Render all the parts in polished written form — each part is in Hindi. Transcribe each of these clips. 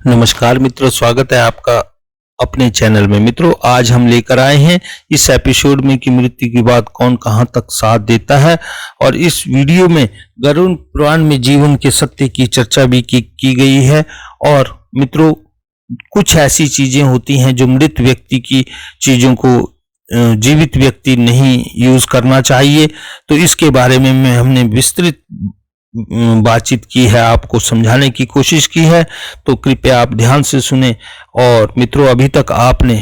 नमस्कार मित्रों, स्वागत है आपका अपने चैनल में। मित्रों, आज हम लेकर आए हैं इस एपिसोड में कि मृत्यु के बाद कौन कहां तक साथ देता है, और इस वीडियो में गरुड़ पुराण में जीवन के सत्य की चर्चा भी की गई है। और मित्रों, कुछ ऐसी चीजें होती हैं जो मृत व्यक्ति की चीजों को जीवित व्यक्ति नहीं यूज करना चाहिए, तो इसके बारे में हमने विस्तृत बातचीत की है, आपको समझाने की कोशिश की है, तो कृपया आप ध्यान से सुने। और मित्रों, अभी तक आपने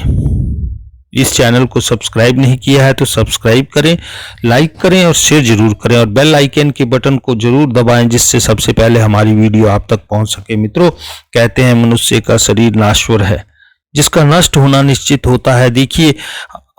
इस चैनल को सब्सक्राइब नहीं किया है तो सब्सक्राइब करें, लाइक करें और शेयर जरूर करें, और बेल आइकन के बटन को जरूर दबाएं जिससे सबसे पहले हमारी वीडियो आप तक पहुंच सके। मित्रों, कहते हैं मनुष्य का शरीर नाश्वर है, जिसका नष्ट होना निश्चित होता है। देखिए,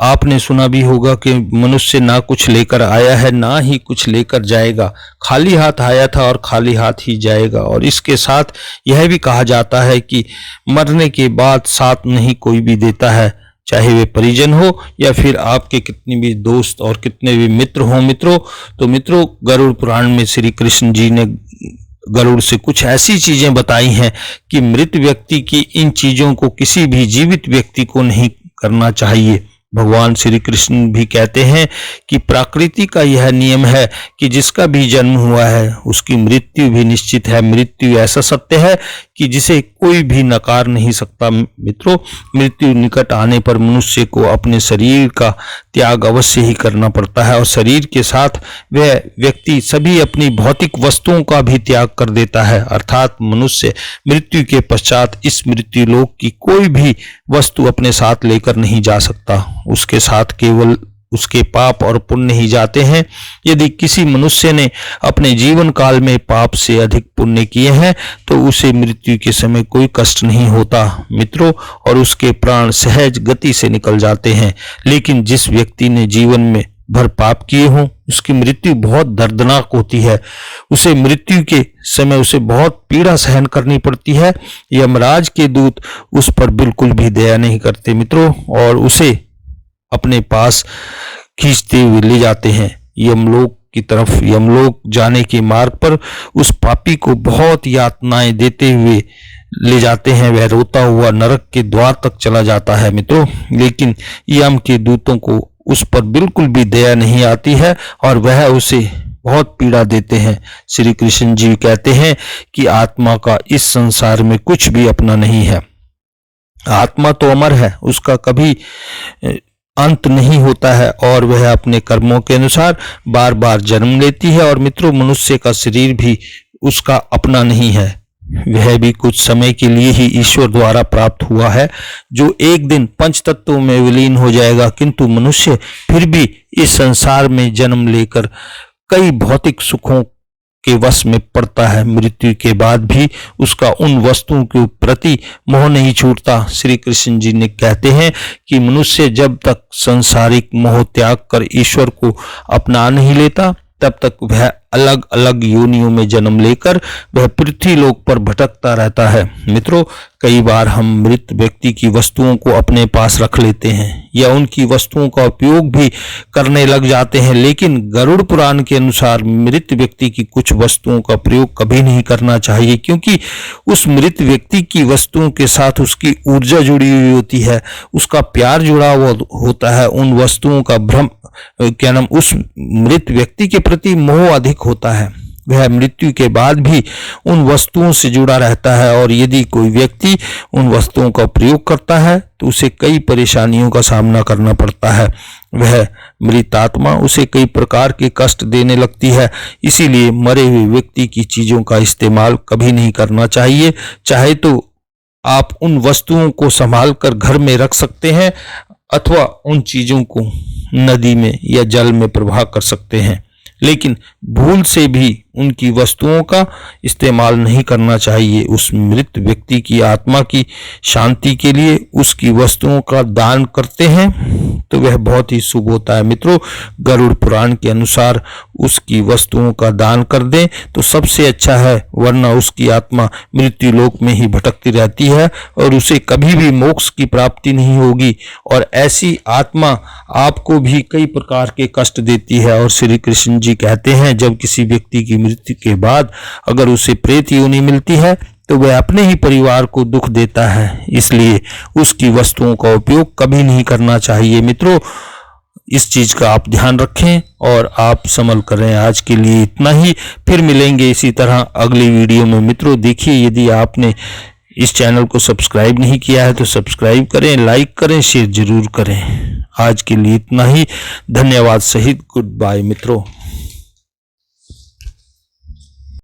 आपने सुना भी होगा कि मनुष्य ना कुछ लेकर आया है, ना ही कुछ लेकर जाएगा। खाली हाथ आया था और खाली हाथ ही जाएगा। और इसके साथ यह भी कहा जाता है कि मरने के बाद साथ नहीं कोई भी देता है, चाहे वे परिजन हो या फिर आपके कितने भी दोस्त और कितने भी मित्र हो। मित्रों, गरुड़ पुराण में श्री कृष्ण जी ने गरुड़ से कुछ ऐसी चीजें बताई हैं कि मृत व्यक्ति की इन चीजों को किसी भी जीवित व्यक्ति को नहीं करना चाहिए। भगवान श्री कृष्ण भी कहते हैं कि प्रकृति का यह नियम है कि जिसका भी जन्म हुआ है उसकी मृत्यु भी निश्चित है। मृत्यु ऐसा सत्य है कि जिसे कोई भी नकार नहीं सकता। मित्रों, मृत्यु निकट आने पर मनुष्य को अपने शरीर का त्याग अवश्य ही करना पड़ता है, और शरीर के साथ वह व्यक्ति सभी अपनी भौतिक वस्तुओं का भी त्याग कर देता है। अर्थात मनुष्य मृत्यु के पश्चात इस मृत्यु लोक की कोई भी वस्तु अपने साथ लेकर नहीं जा सकता। उसके साथ केवल उसके पाप और पुण्य ही जाते हैं। यदि किसी मनुष्य ने अपने जीवन काल में पाप से अधिक पुण्य किए हैं तो उसे मृत्यु के समय कोई कष्ट नहीं होता मित्रों, और उसके प्राण सहज गति से निकल जाते हैं। लेकिन जिस व्यक्ति ने जीवन में भर पाप किए हों उसकी मृत्यु बहुत दर्दनाक होती है। उसे मृत्यु के समय उसे बहुत पीड़ा सहन करनी पड़ती है। यमराज के दूत उस पर बिल्कुल भी दया नहीं करते मित्रों, और उसे अपने पास खींचते हुए ले जाते हैं यमलोक की तरफ। यमलोक जाने के मार्ग पर उस पापी को बहुत यातनाएं देते हुए ले जाते हैं। वह रोता हुआ नरक के द्वार तक चला जाता है मित्रों, लेकिन यम के दूतों को उस पर बिल्कुल भी दया नहीं आती है और वह उसे बहुत पीड़ा देते हैं। श्री कृष्ण जी कहते हैं कि आत्मा का इस संसार में कुछ भी अपना नहीं है। आत्मा तो अमर है, उसका कभी अंत नहीं होता है और वह अपने कर्मों के अनुसार बार बार जन्म लेती है। और मित्रों, मनुष्य का शरीर भी उसका अपना नहीं है, वह भी कुछ समय के लिए ही ईश्वर द्वारा प्राप्त हुआ है, जो एक दिन पंच तत्वों में विलीन हो जाएगा। किंतु मनुष्य फिर भी इस संसार में जन्म लेकर कई भौतिक सुखों के वश में पड़ता है। मृत्यु के बाद भी उसका उन वस्तुओं के प्रति मोह नहीं छूटता। श्री कृष्ण जी ने कहते हैं कि मनुष्य जब तक सांसारिक मोह त्याग कर ईश्वर को अपना नहीं लेता तब तक वह अलग अलग योनियों में जन्म लेकर वह पृथ्वी लोक पर भटकता रहता है। मित्रों, कई बार हम मृत व्यक्ति की वस्तुओं को अपने पास रख लेते हैं या उनकी वस्तुओं का उपयोग भी करने लग जाते हैं, लेकिन गरुड़ पुराण के अनुसार मृत व्यक्ति की कुछ वस्तुओं का प्रयोग कभी नहीं करना चाहिए, क्योंकि उस मृत व्यक्ति की वस्तुओं के साथ उसकी ऊर्जा जुड़ी हुई होती है, उसका प्यार जुड़ा हुआ होता है। उन वस्तुओं का भ्रम उस मृत व्यक्ति के प्रति मोह अधिक होता है। वह मृत्यु के बाद भी उन वस्तुओं से जुड़ा रहता है, और यदि कोई व्यक्ति उन वस्तुओं का प्रयोग करता है तो उसे कई परेशानियों का सामना करना पड़ता है। वह मृत आत्मा उसे कई प्रकार के कष्ट देने लगती है। इसीलिए मरे हुए व्यक्ति की चीजों का इस्तेमाल कभी नहीं करना चाहिए। चाहे तो आप उन वस्तुओं को संभाल कर घर में रख सकते हैं अथवा उन चीजों को नदी में या जल में प्रवाह कर सकते हैं, लेकिन भूल से भी उनकी वस्तुओं का इस्तेमाल नहीं करना चाहिए। उस मृत व्यक्ति की आत्मा की शांति के लिए उसकी वस्तुओं का दान करते हैं तो वह बहुत ही शुभ होता है। मित्रों, गरुड़ पुराण के अनुसार उसकी वस्तुओं का दान कर दें तो सबसे अच्छा है, वरना उसकी आत्मा मृत्यु लोक में ही भटकती रहती है और उसे कभी भी मोक्ष की प्राप्ति नहीं होगी, और ऐसी आत्मा आपको भी कई प्रकार के कष्ट देती है। और श्री कृष्ण जी कहते हैं, जब किसी व्यक्ति की मृत्यु के बाद अगर उसे प्रेत योनि मिलती है तो वह अपने ही परिवार को दुख देता है, इसलिए उसकी वस्तुओं का उपयोग कभी नहीं करना चाहिए। मित्रों, इस चीज का आप ध्यान रखें और आप संभल करें। आज के लिए इतना ही, फिर मिलेंगे इसी तरह अगली वीडियो में। मित्रों देखिए, यदि आपने इस चैनल को सब्सक्राइब नहीं किया है तो सब्सक्राइब करें, लाइक करें, शेयर जरूर करें। आज के लिए इतना ही, धन्यवाद सहित गुड बाय मित्रों।